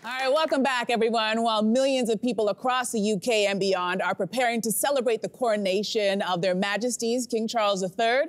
All right, welcome back, everyone. While millions of people across the UK and beyond are preparing to celebrate the coronation of their Majesties, King Charles III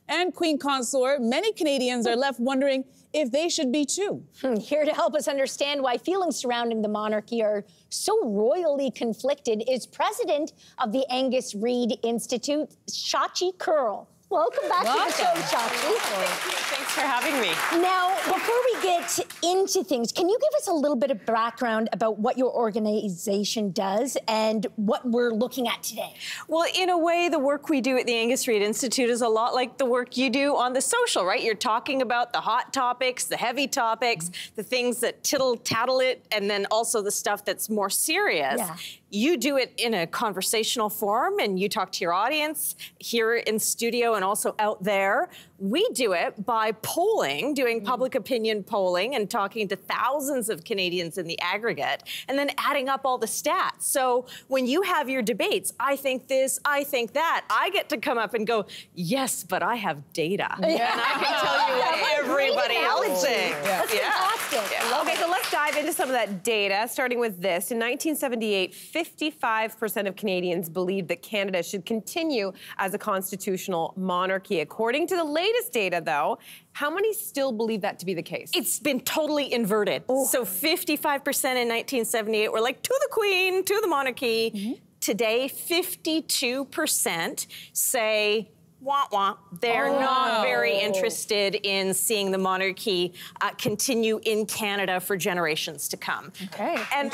and Queen Consort, many Canadians are left wondering if they should be too. Here to help us understand why feelings surrounding the monarchy are so royally conflicted is president of the Angus Reid Institute, Shachi Curl. Welcome back to the show, Shachi. Thank you. Thanks for having me. Now, before we get into things, can you give us a little bit of background about what your organization does and what we're looking at today? Well, in a way, the work we do at the Angus Reid Institute is a lot like the work you do on The Social, right? You're talking about the hot topics, the heavy topics, the things that tittle-tattle it, and then also the stuff that's more serious. Yeah. You do it in a conversational forum, and you talk to your audience here in studio and also out there. We do it by polling, doing public opinion polling and talking to thousands of Canadians in the aggregate, and then adding up all the stats. So when you have your debates, I think this, I think that, I get to come up and go, yes, but I have data. And I can tell you what everybody else thinks. That's fantastic. Okay, so let's dive into some of that data, starting with this. In 1978, 55% of Canadians believed that Canada should continue as a constitutional monarchy. According to the latest data, though, how many still believe that to be the case? It's been totally inverted. So 55% in 1978 were like, to the Queen, to the monarchy. Today, 52% say, wah-wah. They're not very interested in seeing the monarchy continue in Canada for generations to come. Okay, and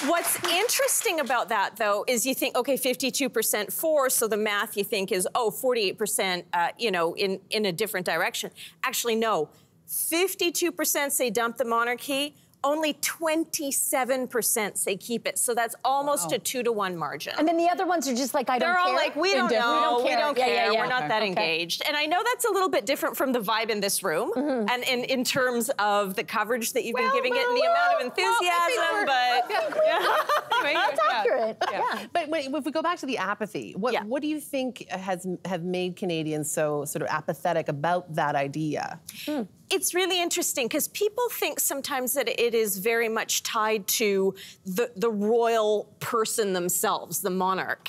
what's interesting about that, though, is you think, okay, 52% for, so the math you think is, oh, 48%, you know, in a different direction. Actually, no. 52% say dump the monarchy. Only 27% say keep it. So that's almost a 2-to-1 margin. And then the other ones are just like, I don't care. They're all like, we don't know, we don't care, Yeah. we're not that engaged. And I know that's a little bit different from the vibe in this room, and in terms of the coverage that you've been giving it and the amount of enthusiasm, That's accurate. But if we go back to the apathy, what do you think have made Canadians so sort of apathetic about that idea? It's really interesting because people think sometimes that it is very much tied to the royal person themselves, the monarch.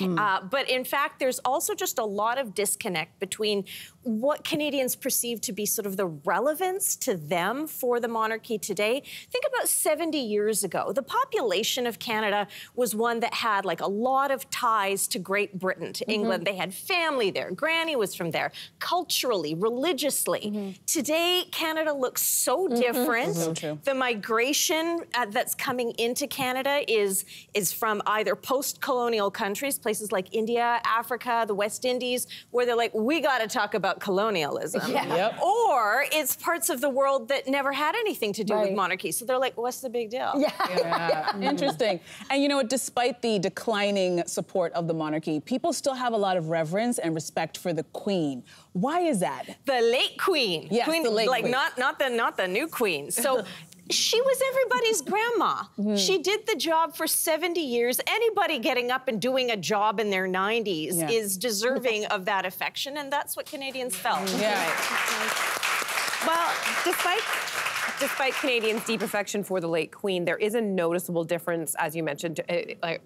But in fact, there's also just a lot of disconnect between what Canadians perceive to be sort of the relevance to them for the monarchy today. Think about 70 years ago. The population of Canada was one that had like a lot of ties to Great Britain, to England. They had family there. Granny was from there. Culturally, religiously. Today, Canada looks so different. The migration that's coming into Canada is from either post-colonial countries, places like India, Africa, the West Indies, where they're like, we got to talk about colonialism. Or it's parts of the world that never had anything to do with monarchy. So they're like, what's the big deal? Interesting. And you know what, despite the declining support of the monarchy, people still have a lot of reverence and respect for the Queen. Why is that? The late Queen. Yes, Queen, the late Queen. Not the new Queen. So she was everybody's grandma. She did the job for 70 years. Anybody getting up and doing a job in their 90s is deserving of that affection, and that's what Canadians felt. Well, despite Canadians' deep affection for the late Queen, there is a noticeable difference, as you mentioned,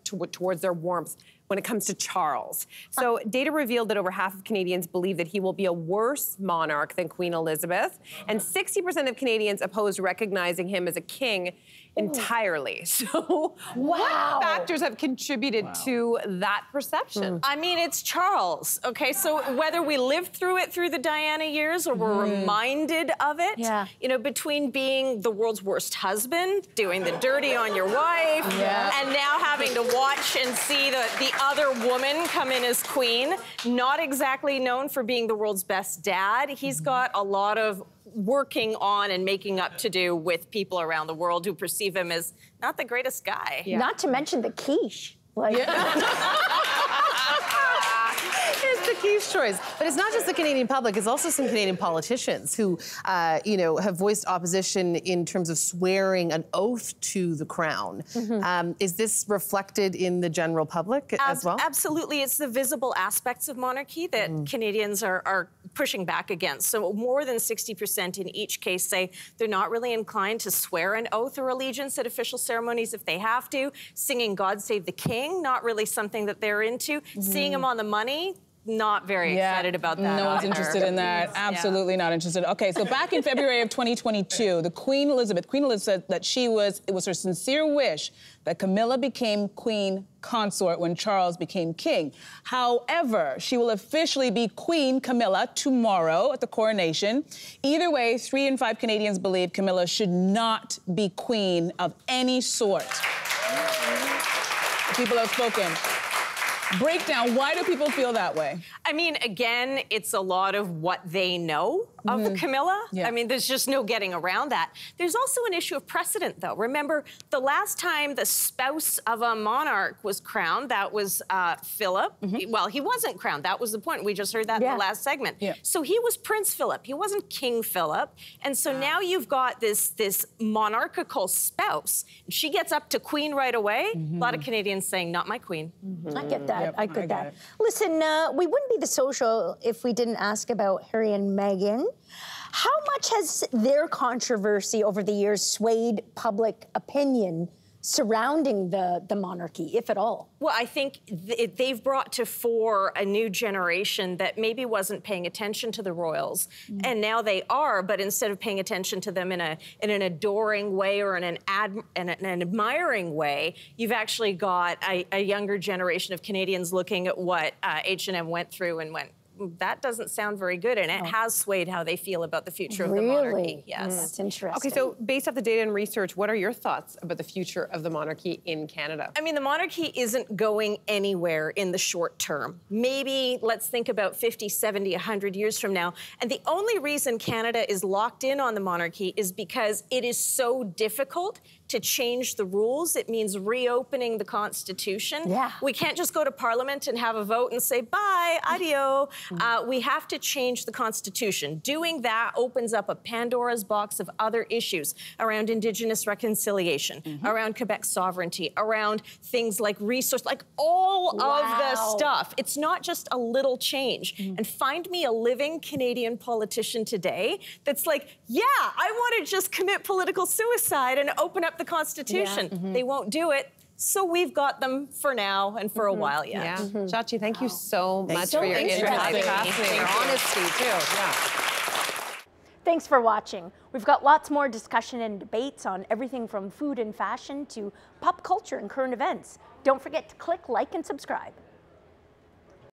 towards their warmth when it comes to Charles. So data revealed that over half of Canadians believe that he will be a worse monarch than Queen Elizabeth, and 60% of Canadians oppose recognizing him as a king entirely. So what factors have contributed to that perception? I mean, it's Charles, okay? So whether we lived through it through the Diana years or were reminded of it, you know, between being the world's worst husband, doing the dirty on your wife, and now having to watch and see the other woman come in as queen, not exactly known for being the world's best dad. He's got a lot of working on and making up to do with people around the world who perceive him as not the greatest guy. Not to mention the quiche. Like, It's the quiche choice. But it's not just the Canadian public, it's also some Canadian politicians who, you know, have voiced opposition in terms of swearing an oath to the crown. Is this reflected in the general public as well? Absolutely. It's the visible aspects of monarchy that Canadians are pushing back against. So more than 60% in each case say they're not really inclined to swear an oath or allegiance at official ceremonies if they have to. Singing God Save the King, not really something that they're into. Seeing him on the money, not very excited about that. No one's interested in that. Absolutely not interested. Okay, so back in February of 2022, the Queen Elizabeth said that it was her sincere wish that Camilla became Queen Consort when Charles became king. However, she will officially be Queen Camilla tomorrow at the coronation. Either way, 3 in 5 Canadians believe Camilla should not be queen of any sort. People have spoken. Breakdown, why do people feel that way? I mean, again, it's a lot of what they know of Camilla. Yeah. I mean, there's just no getting around that. There's also an issue of precedent, though. Remember, the last time the spouse of a monarch was crowned, that was Philip. Well, he wasn't crowned. That was the point. We just heard that in the last segment. So he was Prince Philip. He wasn't King Philip. And so now you've got this monarchical spouse. She gets up to queen right away. A lot of Canadians saying, not my queen. I get that. Yep, I get that. it. Listen, we wouldn't be The Social if we didn't ask about Harry and Meghan. How much has their controversy over the years swayed public opinion surrounding the monarchy, if at all? Well, I think they've brought to fore a new generation that maybe wasn't paying attention to the royals, and now they are. But instead of paying attention to them in an adoring way or in an admiring way, you've actually got a younger generation of Canadians looking at what H&M went through and went, that doesn't sound very good, and it has swayed how they feel about the future of the monarchy. Yes. That's interesting. Okay, so based off the data and research, what are your thoughts about the future of the monarchy in Canada? I mean, the monarchy isn't going anywhere in the short term. Maybe let's think about 50, 70, 100 years from now. And the only reason Canada is locked in on the monarchy is because it is so difficult to change the rules. It means reopening the Constitution. Yeah. We can't just go to Parliament and have a vote and say, bye, adio. We have to change the Constitution. Doing that opens up a Pandora's box of other issues around Indigenous reconciliation, around Quebec sovereignty, around things like resource, like all of the stuff. It's not just a little change. And find me a living Canadian politician today that's like, yeah, I want to just commit political suicide and open up the Constitution. They won't do it. So we've got them for now and for a while yet. Yeah. Chachi, thank you so much so for your much for insight, having me. fascinating, your honesty too. Yeah. Thanks for watching. We've got lots more discussion and debates on everything from food and fashion to pop culture and current events. Don't forget to click like and subscribe.